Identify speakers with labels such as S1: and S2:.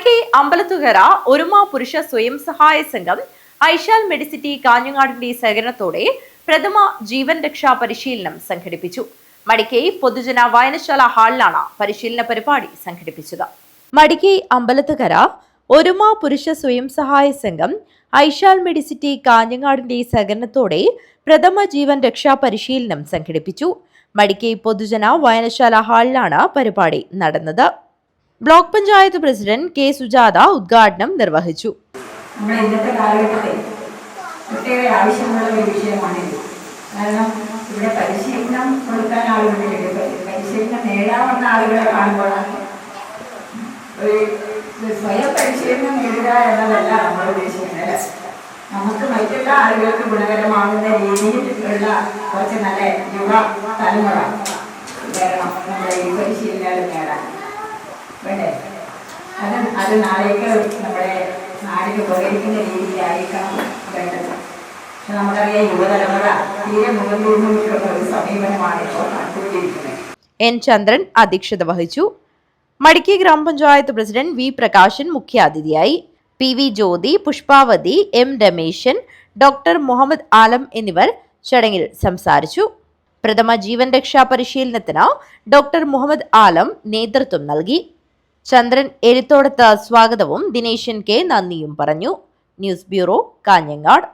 S1: മടിക്കൈ അമ്പലത്തുകര ഒരുമ പുരുഷ സ്വയം സഹായ സംഘം ഐശാൽ മെഡിസിറ്റി കാഞ്ഞങ്ങാടിന്റെ സഹകരണത്തോടെ പ്രഥമ ജീവൻ രക്ഷാ പരിശീലനം സംഘടിപ്പിച്ചു. മടിക്കൈ പൊതുജന വായനശാല ഹാളിലാണ് പരിശീലന പരിപാടി സംഘടിപ്പിച്ചത്. മടിക്കൈ അമ്പലത്തുകര ഒരുമ പുരുഷ സ്വയം സഹായ സംഘം ഐശാൽ മെഡിസിറ്റി കാഞ്ഞങ്ങാടിന്റെ സഹകരണത്തോടെ പ്രഥമ ജീവൻ രക്ഷാ പരിശീലനം സംഘടിപ്പിച്ചു. മടിക്കൈ പൊതുജന വായനശാല ഹാളിലാണ് പരിപാടി നടന്നത്. Block panchayat president K Sujatha ഉദ്ഘാടനം നിർവഹിച്ചു.
S2: ഇന്നത്തെ കാലഘട്ടത്തിൽ പ്രത്യേക ആവശ്യമുള്ള ഒരു വിഷയമാണിത്. കാരണം ഇവിടെ പരിശീലനം കൊടുക്കാൻ ആളുകളുണ്ട്, പരിശീലനം നേടാവുന്ന ആളുകളെ കാണുമ്പോഴാണ് സ്വയം പരിശീലനം നേടുക എന്നതല്ല നമ്മൾ ഉദ്ദേശിക്കുന്നത്. നമുക്ക് മറ്റുള്ള ആളുകൾക്ക് ഗുണകരമാകുന്ന രീതിയിലുള്ള കുറച്ച് നല്ല യുവ തലമുറ വരണം നമ്മുടെ ഈ പരിശീലനം നേടാൻ വേണ്ടേ. അത് നാളേക്ക് നമ്മുടെ നാടിന് ഉപകരിക്കുന്ന രീതിയിലായിരിക്കണം വേണ്ടത്. പക്ഷെ നമുക്കറിയാം യുവതലമുറ തീരെ മുഖംതിരിഞ്ഞുള്ള ഒരു സമീപനമാണ് ഇപ്പോൾ നടത്തിക്കൊണ്ടിരിക്കുന്നത്.
S1: എൻ ചന്ദ്രൻ അധ്യക്ഷത വഹിച്ചു. മടിക്കൈ ഗ്രാമപഞ്ചായത്ത് പ്രസിഡന്റ് വി പ്രകാശൻ മുഖ്യാതിഥിയായി. P V Jyothi, Pushpavathi, M Rameshan, doctor Muhammad Alam എന്നിവർ ചടങ്ങിൽ സംസാരിച്ചു. പ്രഥമ ജീവൻ രക്ഷാ പരിശീലനത്തിന് ഡോക്ടർ മുഹമ്മദ് ആലം നേതൃത്വം നൽകി. ചന്ദ്രൻ എഴുത്തോടത്ത് സ്വാഗതവും ദിനേശൻ കെ നന്ദിയും പറഞ്ഞു. News bureau, Kanhangad.